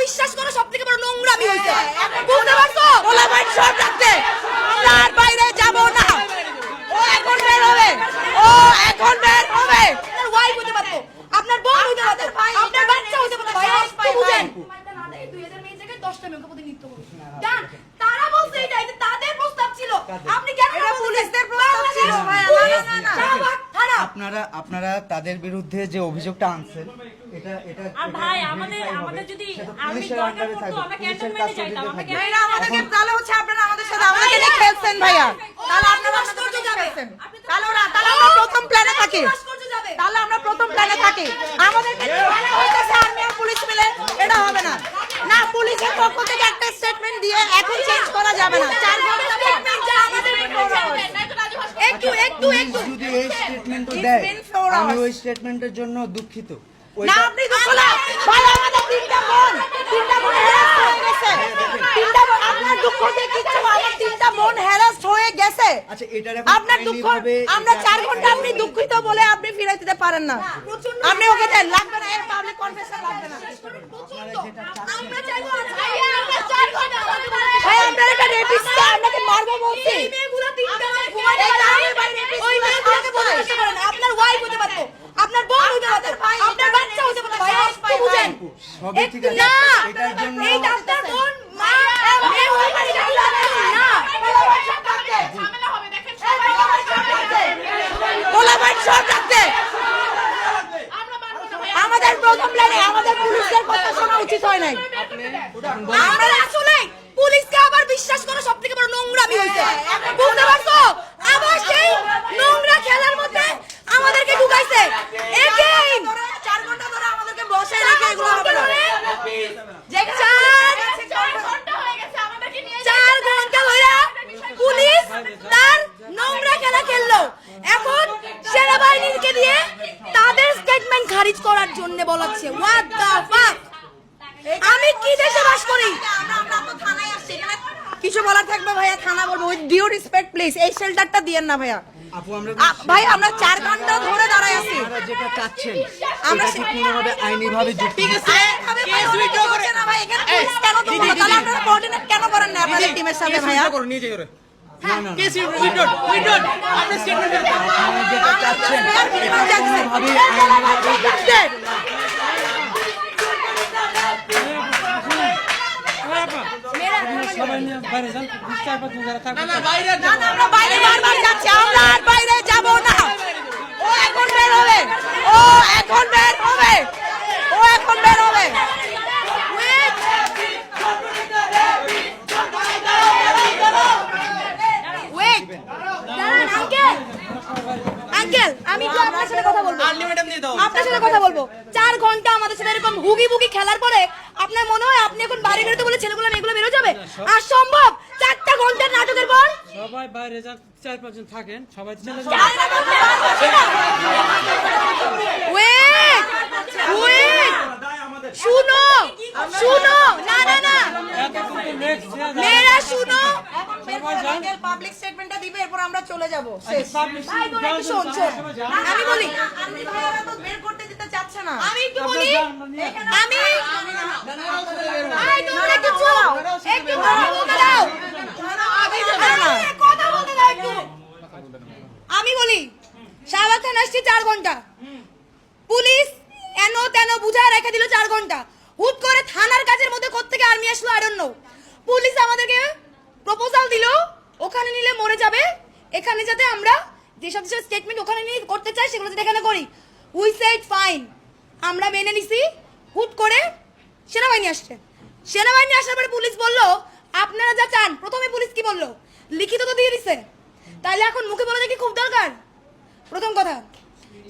বিশ্বাস করো সবথেকে বড় নোংরামি হইছে। বুঝতে পারছো? গোলাবাইন সব রাখতে আমরা আর বাইরে যাব না। ও এখন বের হবে, ও এখন বের হবে। আপনার ওয়াইফ হতে পারতো, আপনার বোন হতে পারতো, আপনার বাচ্চা হতে পারতো। ভাই একটু বুঝেন। 2000 মেয়ে জায়গায় 10টা মেয়ে প্রতিনিধিত্ব করবে। জান তারা বলছে এটা তাদের প্রস্তাব ছিল। আপনি কেন এটা পুলিশদের প্রস্তাব ছিল? না আপনারা তাদের বিরুদ্ধে যে অভিযোগটা আনছেন এটা আর ভাই আমাদের যদি আমি দরকার পড়তো আমরা ক্যান্টনমেন্টে যাইতাম। আমরা ভাইরা আমাদেরকে তাহলে হচ্ছে আপনারা আমাদের সাথে আমাদেরকে নিয়ে খেলছেন ভাইয়া। তাহলে আপনারা ভাস্কর্য যাবে। তাহলে আমরা প্রথম প্ল্যানে থাকি। তাহলে আমরা প্রথম প্ল্যানে থাকি। আমাদেরকে নিয়ে খেলা হইতেছে আর্মি আর পুলিশ মিলে, এটা হবে না। না পুলিশের পক্ষ থেকে একটা স্টেটমেন্ট দিয়ে এখন চেঞ্জ করা যাবে না। 4 ঘন্টা স্টেটমেন্ট যা আমাদের একটু যদি এই স্টেটমেন্ট দেয় আমি ওই স্টেটমেন্টের জন্য দুঃখিত। না আপনি দুঃখ না ভাই, আমাদের তিনটা বোন হ্যারাস হয়ে গেছে। তিনটা বোন আপনার দুঃখ দিয়ে কিচ্ছু, আমার তিনটা বোন হ্যারাস হয়ে গেছে। আচ্ছা এটার আপনার দুঃখ আমরা 4 ঘন্টা আপনি দুঃখিত বলে আপনি ফিরাই দিতে পারেন না। আপনি ওকে দেন, লাগবে না, এর পাবলিক কনফেশন লাগবে না। আমরা চাইবো আমরা 4 ঘন্টা ভাই আমরা একটা রেপিস্ট আপনাকে মারবো বলছি। এই মেয়েগুলো তিনটা রাত ঘুমাতে পারে না। ওই মেয়েগুলোকে বলতে পারেন আপনার ওয়াইফ হতে পারতো, আপনার বোন হতে পারতো, আপনার বাচ্চা হতে পারতো। ভাই একটু বুঝেন। সবই ঠিক আছে। না এটার জন্য এই ডাক্তার বোন মা মেয়ে হয়ে পারে না। ঝামেলা হবে দেখেন, গোলাবাইন সব রাখতে আমাদের প্রথম প্ল্যানে আমাদের পুলিশের কথা শোনা উচিত হয় নাই। আমরা আসলে পুলিশকে আবার বিশ্বাস করা সবথেকে বড় নোংরামি হইছে। বুঝতে পারছো? আবার সেই নোংরা খেলার মধ্যে আমাদেরকে ঢুকাইছে। এগেইন 4 ঘন্টা ধরে আমাদেরকে বসায় রেখে এগুলো হবে না। যে 4 ঘন্টা হয়ে গেছে আমাদেরকে নিয়ে 4 ঘন্টা ধরে পুলিশ তার নোংরা খেলা খেললো। এখন সেনাবাহিনীকে দিয়ে তাদের স্টেটমেন্ট খারিজ করার জন্য বলাচ্ছে। What the fuck! আমি কি দেশে বাস করি? আমরা তো থানায় আসছি, এখানে কিছু বলার থাকবে ভাইয়া থানা বলবো। উইথ ডিউ রেসপেক্ট প্লিজ এই শেল্টারটা দিয়েন না ভাইয়া। আপু আমরা ভাই আমরা 4 ঘন্টা ধরে দাঁড়ায় আছি। যেটা চাচ্ছেন আমরা সেটা কি কোনোভাবে আইনিভাবে যুক্ত? ঠিক আছে কেস উইথড্র করে না ভাই, এখানে পুলিশ কেন তো বলো? তাহলে আপনারা কোঅর্ডিনেট কেন করেন না আপনাদের টিমের সাথে ভাইয়া? কেস উইথড্র আপনি স্টেটমেন্ট যেটা চাচ্ছেন এটা কোনোভাবে আইনিভাবে আমরা বাইরে বারবার যাচ্ছি, আমরা আর বাইরে যাব না। ও এখন বের হবে, ও এখন বের হবে, ও এখন বের হবে। ওয়েট দাঁড়ান আঙ্কেল আমি তো আপনার সাথে কথা বলবো। আপনার সাথে কথা বলবো। 4 ঘন্টা আমাদের সাথে এরকম হুগি বুগি খেলার পরে আপনার মনে হয় আপনি এখন বাড়ি বেরোতে বলে ছেলেগুলো মেয়েগুলো বেরো যাবে? আর সম্ভব 4টা ঘন্টার নাটকের পর সবাই বাইরে যাক, 4-5 জন থাকেন, সবাই চলে যান। ওয়েট ওয়েট শুনো শুনো, না না না মেয়েরা শুনো, পাবলিক স্টেটমেন্টটা দিবে, এরপর আমরা চলে যাব। শোন শোন আমি বলি, আমি ভাইয়ারা তো বের করতে দিতে চাচ্ছে না। আমি একটু বলি, আমি তোমরা একটু চলো, একটু কথা বলতে দাও, কথা বলতে দাও একটু। আমি বলি শাহবাগ থানা আসছি 4 ঘন্টা, পুলিশ এনো তেন বুঝায় রেখে দিল 4 ঘন্টা। হুট করে থানার কাজের মধ্যে কোত্থেকে আর্মি আসলো আই ডোন্ট নো। পুলিশ আমাদেরকে প্রপোজাল দিল ওখানে নিলে মরে যাবে, এখানে যাতে আমরা যেসব স্টেটমেন্ট ওখানে নিয়ে করতে চাই সেগুলো যাতে এখানে করি। উই সেড ফাইন, আমরা মেনে নিছি। হুট করে সেনাবাহিনী আসছে, সেনাবাহিনী আসার পরে পুলিশ বলল আপনারা যা চান। প্রথমে পুলিশ কি বললো, লিখিত তো দিয়ে দিছে, তাহলে এখন মুখে বলা কি খুব দরকার? প্রথম কথা,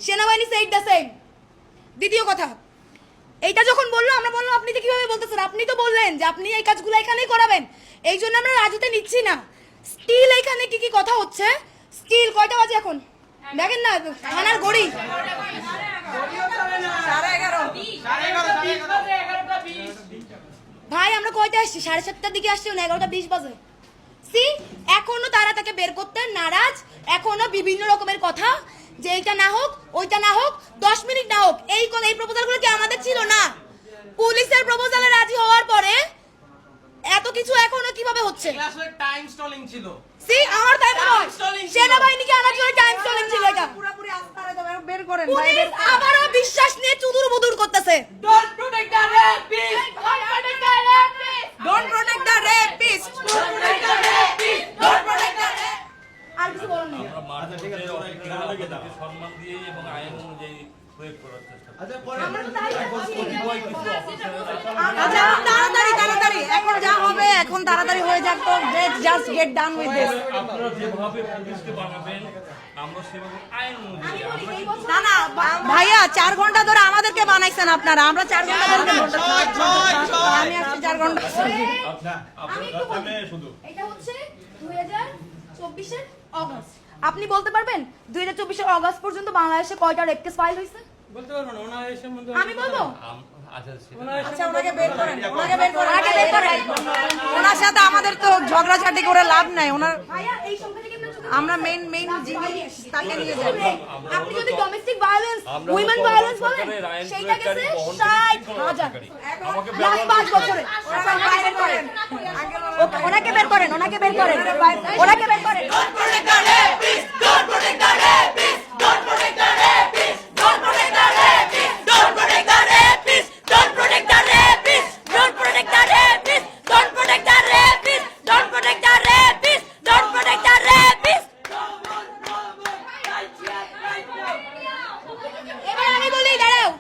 সেনাবাহিনী সেড দ্য সেম। দ্বিতীয় কথা, এইটা যখন বললো আমরা বললাম আপনি তো কিভাবে বলতেছেন? আপনি তো বললেন যে আপনি এই কাজগুলো এখানেই করাবেন, এই জন্য আমরা রাজুতে নিচ্ছি না। স্টিল এইখানে কি কি কথা হচ্ছে? স্টিল কয়টা বাজে এখন দেখেন না, থানার গড়ি 11:30। ভাই আমরা কয়টা আসছি? 7:30টার দিকে আসছি, 11:20 বাজে। সি এখনো তারা তাকে বের করতে নারাজ, এখনো বিভিন্ন রকমের কথা যে এইটা না হোক ওইটা না হোক 10 মিনিট না হোক। এই প্রপোজালগুলো কি আমাদের ছিল না? পুলিশের প্রপোজালে রাজি হওয়ার পরে এত কিছু এখনো কিভাবে হচ্ছে? আসলে টাইম স্টলিং ছিল। সি আমার তাই মনে হয় Stalling ছিল। সেনাবাহিনীকে আনার জন্য টাইম স্টলিং ছিল এটা। পুরোপুরি আস্থা দেবে বের করেন পুলিশ আবারও বিশ্বাস নিয়ে চুদুর বুদুর করতেছে। Don't protect the rapist, don't protect the rapist don't protect the আর কিছু বলার নেই। আমরা মানবতাকে অনেক সম্মান দিয়ে এবং আইন অনুযায়ী প্রয়োগ করার চেষ্টা করি। আমরা তো তাই কতিপয় কিছু অফিসাররা আচ্ছা তাড়াতাড়ি এখন যা হবে এখন তাড়াতাড়ি হয়ে যাক তো just get done with this আপনারা যেভাবে পুলিশকে বানাবেন আমরা সেভাবে আইন অনুযায়ী না না ভাইয়া 4 ঘন্টা ধরে আমাদেরকে বানাইছেন আপনারা আমরা 4 ঘন্টা ধরে আমি আসছি 4 ঘন্টা আমি একটু বলি। এটা হচ্ছে 2024 এর অগাস্ট। আপনি বলতে পারবেন 2024 এর অগাস্ট পর্যন্ত বাংলাদেশে কয়টা রেপ কেস ফাইল হয়েছে? বলতে পারবো না ওনার এই সম্বন্ধে আমি বলবো। আচ্ছা ওনাকে বের করেন ওনার সাথে আমাদের তো ঝগড়াঝাটি করে লাভ নাই ওনার ভাইয়া এই সংখ্যা থেকে আমরা মেইন যিনি তাকে নিয়ে যাই আপনি যদি ডোমেস্টিক ভায়োলেন্স উইমেন ভায়োলেন্স বলেন সেইটা গেছে 60,000 লাস্ট 5 বছরে। ওনাকে বের করেন ওনাকে বের করেন। Don't protect the rapist, don't protect the rapist, don't protect the rapist, don't protect the rapist, don't protect the rapist, don't protect the rapist, don't protect the rapist, don't protect the rapist, don't protect the rapist, don't protect the rapist. এবার আমি বলি দাঁড়াও,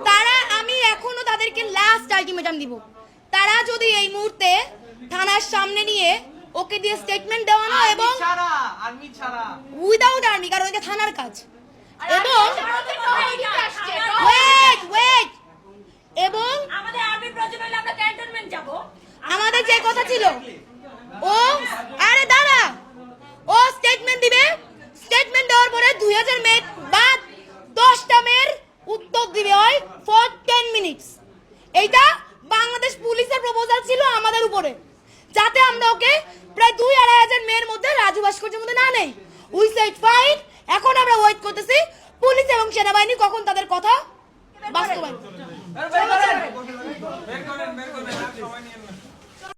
তারা আমি এখনো তাদেরকে last ultimatum দিব। তারা যদি এই মুহূর্তে থানার সামনে নিয়ে ওকে দিয়ে স্টেটমেন্ট দেওয়ানো এবং আর্মি ছাড়া উইদাউট আর্মি, কারণ এটা থানার কাজ, এবং ওয়েট এবং আমাদের আর্মি প্রয়োজন হলে আমরা ক্যান্টনমেন্ট যাব। আমাদের যে কথা ছিল ও আরে দাঁড়া ও স্টেটমেন্ট দিবে। স্টেটমেন্ট দেওয়ার পরে 2000 মিনিট বা 10টা মেয়ের উত্তর দিবে হয় ফর 10 মিনিটস। এইটা বাংলাদেশ পুলিশের প্রপোজাল ছিল আমাদের উপরে, যাতে আমরা ওকে প্রায় 2-2,500 মেয়ের মধ্যে রাজু ভাস্কর্যের মধ্যে না নেই। We sat fight